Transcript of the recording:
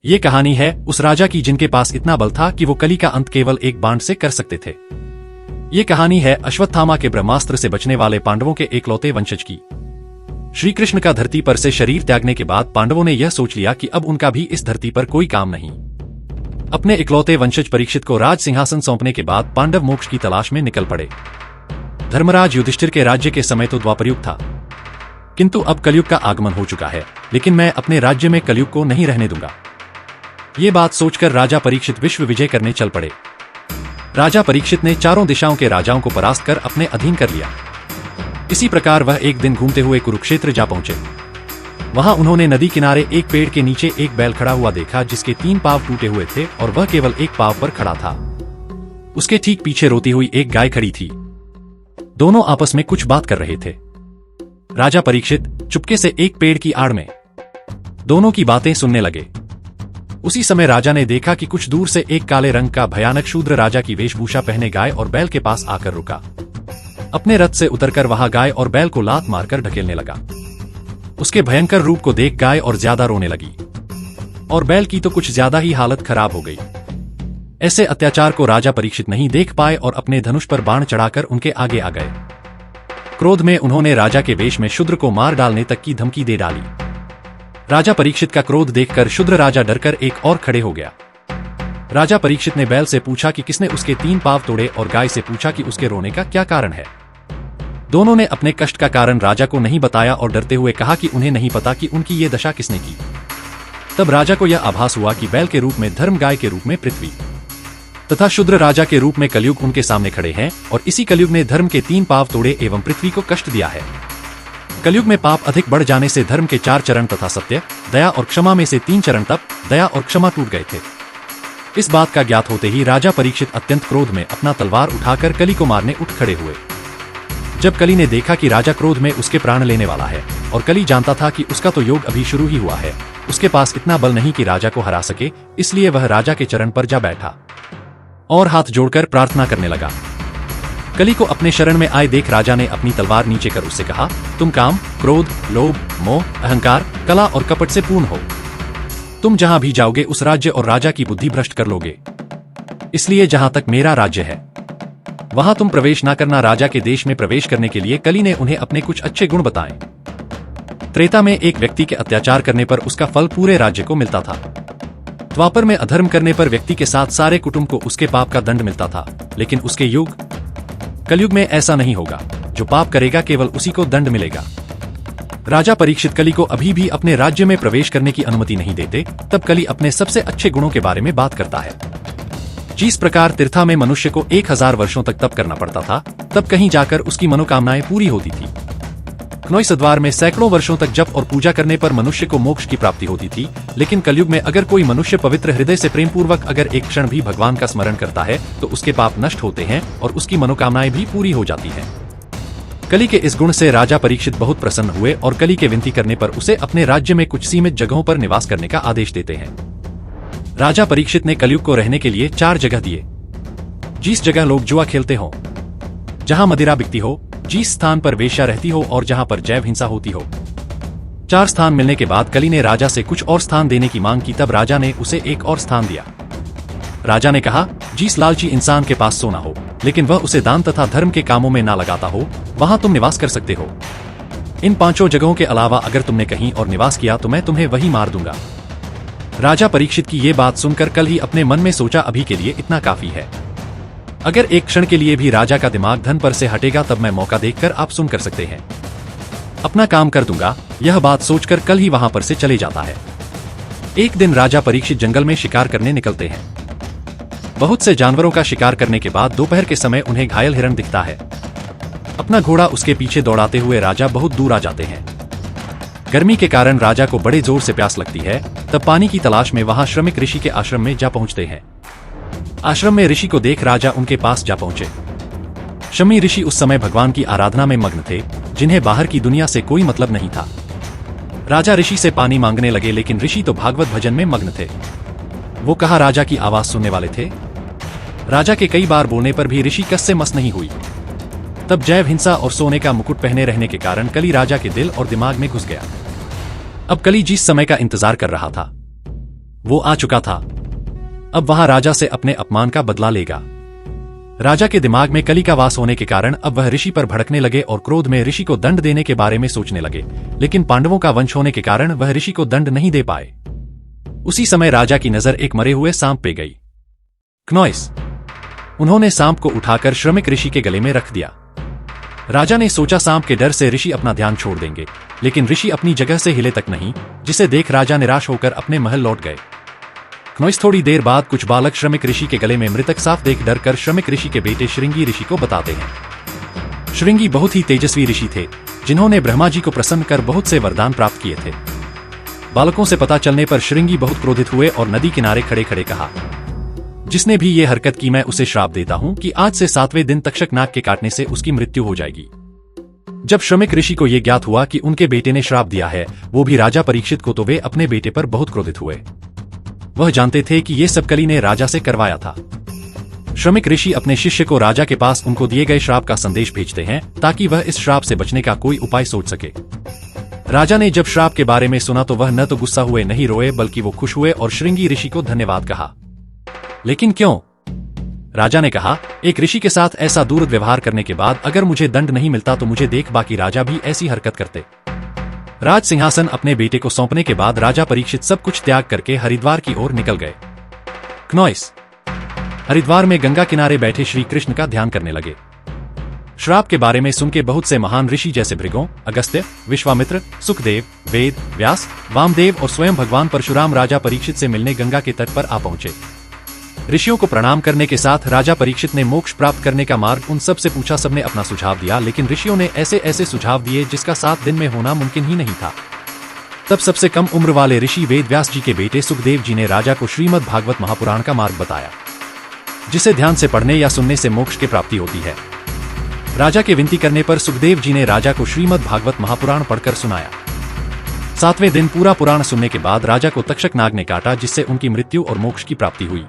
ये कहानी है उस राजा की जिनके पास इतना बल था कि वो कली का अंत केवल एक बाण से कर सकते थे। ये कहानी है अश्वत्थामा के ब्रह्मास्त्र से बचने वाले पांडवों के एकलौते वंशज की। श्री कृष्ण का धरती पर से शरीर त्यागने के बाद पांडवों ने यह सोच लिया कि अब उनका भी इस धरती पर कोई काम नहीं। अपने इकलौते वंशज परीक्षित को राज सिंहासन सौंपने के बाद पांडव मोक्ष की तलाश में निकल पड़े। धर्मराज युधिष्ठिर के राज्य के समय तो द्वापरयुग था, किंतु अब कलयुग का आगमन हो चुका है, लेकिन मैं अपने राज्य में कलयुग को नहीं रहने दूंगा। ये बात सोचकर राजा परीक्षित विश्व विजय करने चल पड़े। राजा परीक्षित ने चारों दिशाओं के राजाओं को परास्त कर अपने अधीन कर लिया। इसी प्रकार वह एक दिन घूमते हुए कुरुक्षेत्र जा पहुंचे। वहां उन्होंने नदी किनारे एक पेड़ के नीचे एक बैल खड़ा हुआ देखा जिसके 3 पांव टूटे हुए थे और वह केवल एक पांव पर खड़ा था। उसके ठीक पीछे रोती हुई एक गाय खड़ी थी। दोनों आपस में कुछ बात कर रहे थे। राजा परीक्षित चुपके से एक पेड़ की आड़ में दोनों की बातें सुनने लगे। उसी समय राजा ने देखा कि कुछ दूर से एक काले रंग का भयानक शूद्र राजा की वेशभूषा पहने गाय और बैल के पास आकर रुका। अपने रथ से उतरकर वहां गाय और बैल को लात मारकर ढकेलने लगा। उसके भयंकर रूप को देख गाय और ज्यादा रोने लगी और बैल की तो कुछ ज्यादा ही हालत खराब हो गई। ऐसे अत्याचार को राजा परीक्षित नहीं देख पाए और अपने धनुष पर बाण चढ़ाकर उनके आगे आ गए। क्रोध में उन्होंने राजा के वेश में शूद्र को मार डालने तक की धमकी दे डाली। राजा परीक्षित का क्रोध देखकर शूद्र राजा डरकर एक और खड़े हो गया। राजा परीक्षित ने बैल से पूछा कि किसने उसके 3 पांव तोड़े और गाय से पूछा कि उसके रोने का क्या कारण है। दोनों ने अपने कष्ट का कारण राजा को नहीं बताया और डरते हुए कहा कि उन्हें नहीं पता कि उनकी ये दशा किसने की। तब राजा को यह आभास हुआ कि बैल के रूप में धर्म, गाय के रूप में पृथ्वी तथा शूद्र राजा के रूप में कलयुग उनके सामने खड़े हैं और इसी कलयुग ने धर्म के 3 पांव तोड़े एवं पृथ्वी को कष्ट दिया है। कलयुग में पाप अधिक बढ़ जाने से धर्म के 4 चरण तथा सत्य, दया और क्षमा में से 3 चरण तप, दया और क्षमा टूट गए थे। इस बात का ज्ञात होते ही राजा परीक्षित अत्यंत क्रोध में अपना तलवार उठाकर कली को मारने उठ खड़े हुए। जब कली ने देखा कि राजा क्रोध में उसके प्राण लेने वाला है और कली जानता था कि उसका तो योग अभी शुरू ही हुआ है, उसके पास इतना बल नहीं कि राजा को हरा सके, इसलिए वह राजा के चरण पर जा बैठा और हाथ जोड़कर प्रार्थना करने लगा। कली को अपने शरण में आए देख राजा ने अपनी तलवार नीचे कर उससे कहा, तुम काम, क्रोध, लोभ, मोह, अहंकार, कला और कपट से पूर्ण हो। तुम जहां भी जाओगे उस राज्य और राजा की बुद्धि भ्रष्ट कर लोगे। इसलिए जहां तक मेरा राज्य है वहां तुम प्रवेश न करना। राजा के देश में प्रवेश करने के लिए कली ने उन्हें अपने कुछ अच्छे गुण बताए। त्रेता में एक व्यक्ति के अत्याचार करने पर उसका फल पूरे राज्य को मिलता था। द्वापर में अधर्म करने पर व्यक्ति के साथ सारे कुटुंब को उसके पाप का दंड मिलता था, लेकिन उसके युग कलयुग में ऐसा नहीं होगा। जो पाप करेगा केवल उसी को दंड मिलेगा। राजा परीक्षित कली को अभी भी अपने राज्य में प्रवेश करने की अनुमति नहीं देते। तब कली अपने सबसे अच्छे गुणों के बारे में बात करता है। जिस प्रकार तीर्था में मनुष्य को 1000 वर्षों तक तप करना पड़ता था, तब कहीं जाकर उसकी मनोकामनाएं पूरी होती थी। नौसद्वार में सैकड़ों वर्षों तक जप और पूजा करने पर मनुष्य को मोक्ष की प्राप्ति होती थी, लेकिन कलयुग में अगर कोई मनुष्य पवित्र हृदय से प्रेम पूर्वक अगर एक क्षण भी भगवान का स्मरण करता है तो उसके पाप नष्ट होते हैं और उसकी मनोकामनाएं भी पूरी हो जाती हैं। कली के इस गुण से राजा परीक्षित बहुत प्रसन्न हुए और कली के विनती करने पर उसे अपने राज्य में कुछ सीमित जगहों पर निवास करने का आदेश देते हैं। राजा परीक्षित ने कलयुग को रहने के लिए 4 जगह दिए। जिस जगह लोग जुआ खेलते हो, जहां मदिरा बिकती हो, जिस स्थान पर वेश्या रहती हो और जहां पर जैव हिंसा होती हो। 4 स्थान मिलने के बाद कली ने राजा से कुछ और स्थान देने की मांग की। तब राजा ने उसे एक और स्थान दिया। राजा ने कहा, जिस लालची इंसान के पास सोना हो लेकिन वह उसे दान तथा धर्म के कामों में ना लगाता हो, वहां तुम निवास कर सकते हो। इन 5 जगहों के अलावा अगर तुमने कहीं और निवास किया तो मैं तुम्हें वहीं मार दूंगा। राजा परीक्षित की ये बात सुनकर कल ही अपने मन में सोचा, अभी के लिए इतना काफी है। अगर एक क्षण के लिए भी राजा का दिमाग धन पर से हटेगा तब मैं मौका देखकर आप सुन कर सकते हैं। अपना काम कर दूंगा। यह बात सोचकर कल ही वहां पर से चले जाता है। एक दिन राजा परीक्षित जंगल में शिकार करने निकलते हैं। बहुत से जानवरों का शिकार करने के बाद दोपहर के समय उन्हें घायल हिरण दिखता है। अपना घोड़ा उसके पीछे दौड़ाते हुए राजा बहुत दूर आ जाते हैं। गर्मी के कारण राजा को बड़े जोर से प्यास लगती है। तब पानी की तलाश में वहां श्रमिक ऋषि के आश्रम में जा पहुंचते हैं। आश्रम में ऋषि को देख राजा उनके पास जा पहुंचे। शमी ऋषि उस समय भगवान की आराधना में मग्न थे, जिन्हें बाहर की दुनिया से कोई मतलब नहीं था। राजा ऋषि से पानी मांगने लगे, लेकिन ऋषि तो भागवत भजन में मग्न थे। वो कहा राजा की आवाज सुनने वाले थे। राजा के कई बार बोलने पर भी ऋषि कस से मस नहीं हुई। तब जैव हिंसा और सोने का मुकुट पहने रहने के कारण कली राजा के दिल और दिमाग में घुस गया। अब कली जिस समय का इंतजार कर रहा था वो आ चुका था। अब वहां राजा से अपने अपमान का बदला लेगा। राजा के दिमाग में कली का वास होने के कारण अब वह ऋषि पर भड़कने लगे और क्रोध में ऋषि को दंड देने के बारे में सोचने लगे, लेकिन पांडवों का वंश होने के कारण वह ऋषि को दंड नहीं दे पाए। उसी समय राजा की नजर एक मरे हुए सांप पे गई। क्नॉइस। उन्होंने सांप को उठाकर श्रमिक ऋषि के गले में रख दिया। राजा ने सोचा सांप के डर से ऋषि अपना ध्यान छोड़ देंगे, लेकिन ऋषि अपनी जगह से हिले तक नहीं, जिसे देख राजा निराश होकर अपने महल लौट गए। क्नॉइस थोड़ी देर बाद कुछ बालक श्रमिक ऋषि के गले में मृतक सांप देख डर कर श्रमिक ऋषि के बेटे श्रृंगी ऋषि को बताते हैं। श्रृंगी बहुत ही तेजस्वी ऋषि थे, जिन्होंने ब्रह्मा जी को प्रसन्न कर बहुत से वरदान प्राप्त किए थे। बालकों से पता चलने पर श्रृंगी बहुत क्रोधित हुए और नदी किनारे खड़े खड़े कहा, जिसने भी ये हरकत की मैं उसे श्राप देता हूं कि आज से 7वें दिन तक्षक नाग के काटने से उसकी मृत्यु हो जाएगी। जब श्रमिक ऋषि को यह ज्ञात हुआ कि उनके बेटे ने श्राप दिया है, वो भी राजा परीक्षित को, तो वे अपने बेटे पर बहुत क्रोधित हुए। वह जानते थे कि ये सब कली ने राजा से करवाया था। श्रमिक ऋषि अपने शिष्य को राजा के पास उनको दिए गए श्राप का संदेश भेजते हैं ताकि वह इस श्राप से बचने का कोई उपाय सोच सके। राजा ने जब श्राप के बारे में सुना तो वह न तो गुस्सा हुए नहीं रोए, बल्कि वो खुश हुए और श्रृंगी ऋषि को धन्यवाद कहा। लेकिन क्यों? राजा ने कहा, एक ऋषि के साथ ऐसा दुर्व्यवहार करने के बाद अगर मुझे दंड नहीं मिलता तो मुझे देख बाकी राजा भी ऐसी हरकत करते। राज सिंहासन अपने बेटे को सौंपने के बाद राजा परीक्षित सब कुछ त्याग करके हरिद्वार की ओर निकल गए। क्नॉइस। हरिद्वार में गंगा किनारे बैठे श्री कृष्ण का ध्यान करने लगे। श्राप के बारे में सुनके बहुत से महान ऋषि जैसे भृगु, अगस्त्य, विश्वामित्र, सुखदेव, वेद, व्यास, वामदेव और स्वयं भगवान परशुराम राजा परीक्षित से मिलने गंगा के तट पर आ पहुंचे। ऋषियों को प्रणाम करने के साथ राजा परीक्षित ने मोक्ष प्राप्त करने का मार्ग उन सब से पूछा। सबने अपना सुझाव दिया, लेकिन ऋषियों ने ऐसे ऐसे सुझाव दिए जिसका 7 दिन में होना मुमकिन ही नहीं था। तब सबसे कम उम्र वाले ऋषि वेद व्यास जी के बेटे सुखदेव जी ने राजा को श्रीमद् भागवत महापुराण का मार्ग बताया, जिसे ध्यान से पढ़ने या सुनने से मोक्ष की प्राप्ति होती है। राजा के विनती करने पर सुखदेव जी ने राजा को श्रीमद् भागवत महापुराण पढ़कर सुनाया। 7वें दिन पूरा पुराण सुनने के बाद राजा को तक्षक नाग ने काटा, जिससे उनकी मृत्यु और मोक्ष की प्राप्ति हुई।